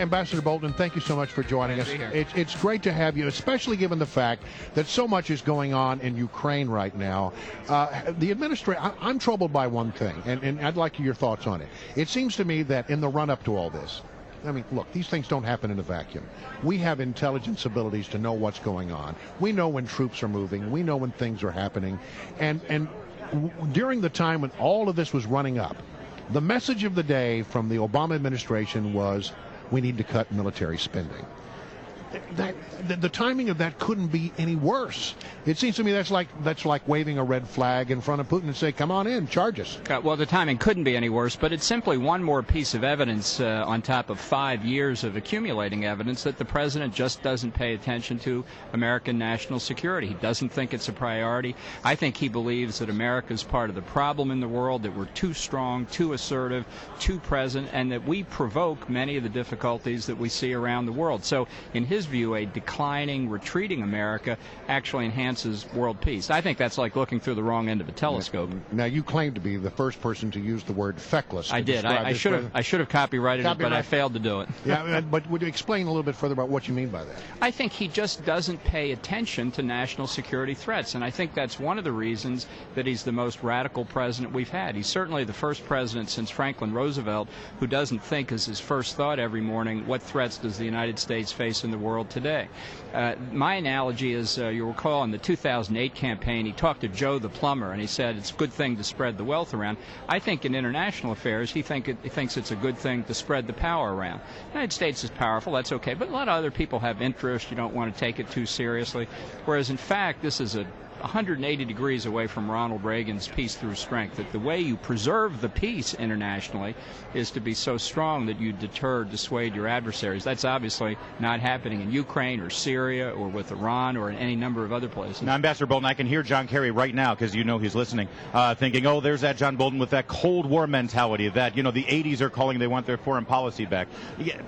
Ambassador Bolton, thank you so much for joining us. It's great to have you, especially given the fact that so much is going on in Ukraine right now. The administration, I'm troubled by one thing, and I'd like your thoughts on it. It seems to me that in the run-up to all this, I mean, look, these things don't happen in a vacuum. We have intelligence abilities to know what's going on. We know when troops are moving. We know when things are happening. And during the time when all of this was running up, the message of the day from the Obama administration was, we need to cut military spending. The timing of that couldn't be any worse. It seems to me that's like waving a red flag in front of Putin and say, come on in, charge us. Well, the timing couldn't be any worse, but it's simply one more piece of evidence on top of 5 years of accumulating evidence that the president just doesn't pay attention to American national security. He doesn't think it's a priority. I think he believes that America is part of the problem in the world, that we're too strong, too assertive, too present, and that we provoke many of the difficulties that we see around the world. So in his view, a declining, retreating America actually enhances world peace. I think that's like looking through the wrong end of a telescope. Now, you claim to be the first person to use the word feckless. I did. I should have copyrighted it, but I failed to do it. Yeah, but would you explain a little bit further about what you mean by that? I think he just doesn't pay attention to national security threats, and I think that's one of the reasons that he's the most radical president we've had. He's certainly the first president since Franklin Roosevelt who doesn't think as his first thought every morning, what threats does the United States face in the world today? My analogy is, you'll recall in the 2008 campaign, he talked to Joe the plumber, and he said it's a good thing to spread the wealth around. I think in international affairs, he thinks it's a good thing to spread the power around. The United States is powerful, that's okay, but a lot of other people have interest. You don't want to take it too seriously. Whereas, in fact, this is 180 degrees away from Ronald Reagan's peace through strength, that the way you preserve the peace internationally is to be so strong that you dissuade your adversaries. That's obviously not happening in Ukraine or Syria or with Iran or in any number of other places. Now, Ambassador Bolton, I can hear John Kerry right now, because you know he's listening, thinking, oh, there's that John Bolton with that Cold War mentality that, the 80s are calling, they want their foreign policy back. Yeah.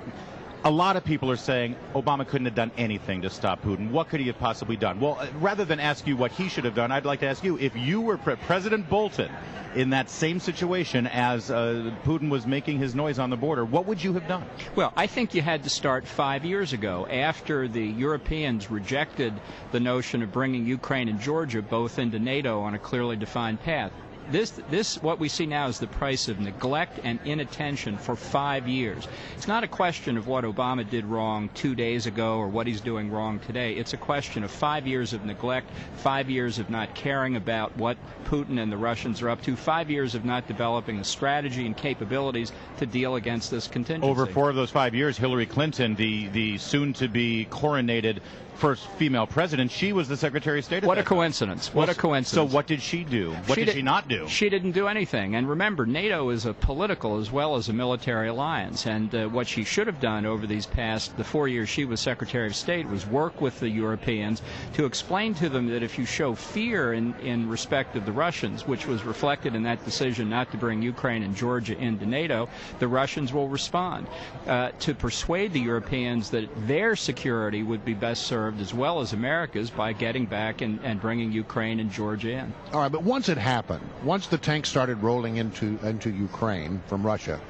A lot of people are saying Obama couldn't have done anything to stop Putin. What could he have possibly done? Well, rather than ask you what he should have done, I'd like to ask you, if you were President Bolton in that same situation as Putin was making his noise on the border, what would you have done? Well, I think you had to start 5 years ago, after the Europeans rejected the notion of bringing Ukraine and Georgia both into NATO on a clearly defined path. This what we see now is the price of neglect and inattention for 5 years. It's not a question of what Obama did wrong 2 days ago or what he's doing wrong today. It's a question of 5 years of neglect, 5 years of not caring about what Putin and the Russians are up to, 5 years of not developing a strategy and capabilities to deal against this contingency. Over 4 of those 5 years, Hillary Clinton, the soon-to-be coronated first female president, she was the Secretary of State. What a coincidence. What a coincidence. So what did she do? What did she not do? She didn't do anything. And remember, NATO is a political as well as a military alliance. And what she should have done over the 4 years she was Secretary of State was work with the Europeans to explain to them that if you show fear in respect of the Russians, which was reflected in that decision not to bring Ukraine and Georgia into NATO, the Russians will respond. To persuade the Europeans that their security would be best served as well as America's by getting back and bringing Ukraine and Georgia in. All right, but once it happened, once the tanks started rolling into Ukraine from Russia,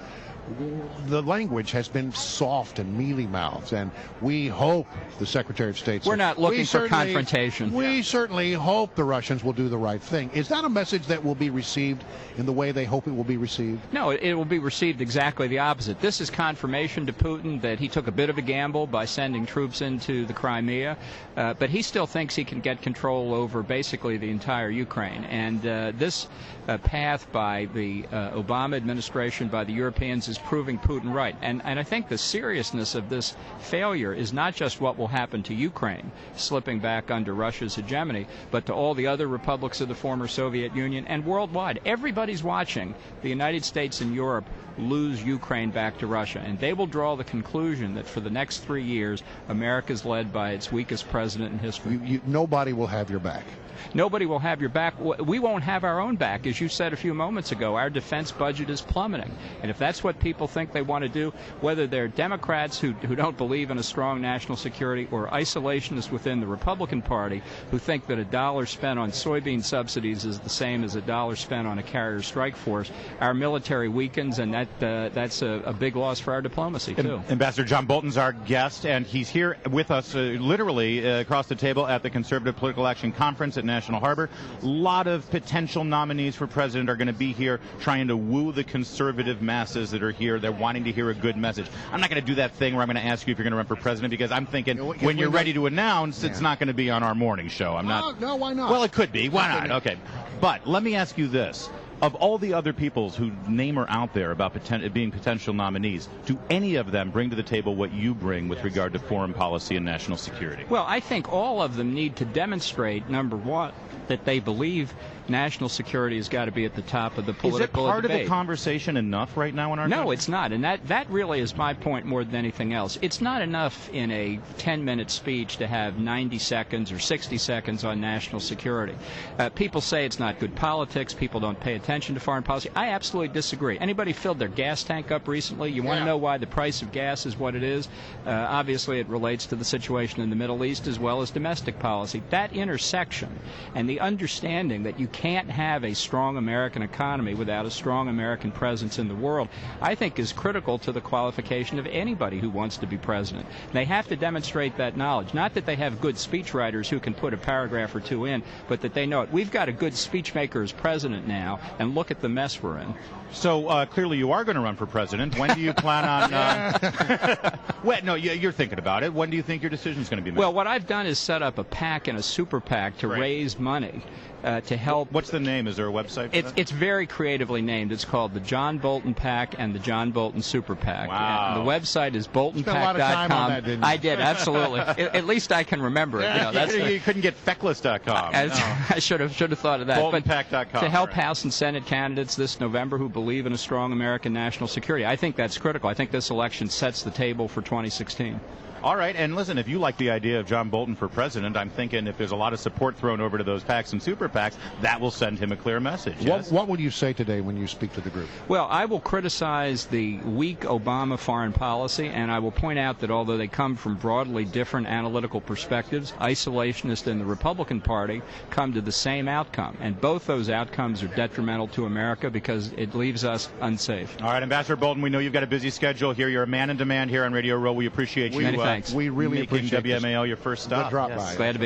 the language has been soft and mealy-mouthed, and we hope the Secretary of State... We're not looking for confrontation. We certainly hope the Russians will do the right thing. Is that a message that will be received in the way they hope it will be received? No, it will be received exactly the opposite. This is confirmation to Putin that he took a bit of a gamble by sending troops into the Crimea, but he still thinks he can get control over basically the entire Ukraine. And this path by the Obama administration, by the Europeans, is proving Putin right. And I think the seriousness of this failure is not just what will happen to Ukraine, slipping back under Russia's hegemony, but to all the other republics of the former Soviet Union and worldwide. Everybody's watching the United States and Europe lose Ukraine back to Russia, and they will draw the conclusion that for the next 3 years, America's led by its weakest president in history. Nobody will have your back. Nobody will have your back. We won't have our own back. As you said a few moments ago, our defense budget is plummeting. And if that's what people think they want to do, whether they're Democrats who don't believe in a strong national security or isolationists within the Republican Party who think that $1 spent on soybean subsidies is the same as $1 spent on a carrier strike force. Our military weakens, and that's a big loss for our diplomacy, too. Ambassador John Bolton's our guest, and he's here with us literally across the table at the Conservative Political Action Conference at National Harbor. A lot of potential nominees for president are going to be here trying to woo the conservative masses that are here. They're wanting to hear a good message. I'm not going to do that thing where I'm going to ask you if you're going to run for president, because I'm thinking when you're ready to announce, it's not going to be on our morning show. I'm not. No, why not? Well, it could be. Why not? Okay. But let me ask you this. Of all the other peoples whose name are out there about being potential nominees, do any of them bring to the table what you bring with regard to foreign policy and national security? Well, I think all of them need to demonstrate, number one, that they believe national security has got to be at the top of the political debate. Is it part of the conversation enough right now in our country? No, it's not. And that really is my point more than anything else. It's not enough in a 10-minute speech to have 90 seconds or 60 seconds on national security. People say it's not good politics. People don't pay attention to foreign policy. I absolutely disagree. Anybody filled their gas tank up recently? You want to know why the price of gas is what it is? Obviously, it relates to the situation in the Middle East as well as domestic policy. That intersection and the understanding that you can't have a strong American economy without a strong American presence in the world, I think is critical to the qualification of anybody who wants to be president. They have to demonstrate that knowledge. Not that they have good speechwriters who can put a paragraph or two in, but that they know it. We've got a good speechmaker as president now, and look at the mess we're in. So clearly you are going to run for president. When do you plan on... Well, no, you're thinking about it. When do you think your decision is going to be made? Well, what I've done is set up a PAC and a super PAC to raise money to help. What's the name? Is there a website for that? It's very creatively named. It's called the John Bolton PAC and the John Bolton Super PAC. Wow. And the website is boltonpac.com. Spent a lot of time on that, didn't you? I did, absolutely. At least I can remember it. You couldn't get feckless.com. I should have thought of that. Boltonpac.com. To help House and Senate candidates this November who believe in a strong American national security, I think that's critical. I think this election sets the table for 2016. All right, and listen, if you like the idea of John Bolton for president, I'm thinking if there's a lot of support thrown over to those PACs and super PACs, that will send him a clear message. Yes? What will you say today when you speak to the group? Well, I will criticize the weak Obama foreign policy, and I will point out that although they come from broadly different analytical perspectives, isolationists and the Republican Party come to the same outcome, and both those outcomes are detrimental to America because it leaves us unsafe. All right, Ambassador Bolton, we know you've got a busy schedule here. You're a man in demand here on Radio Row. We appreciate you. Many thanks. We really making appreciate WMAL your first stop. Good drop by. Glad to be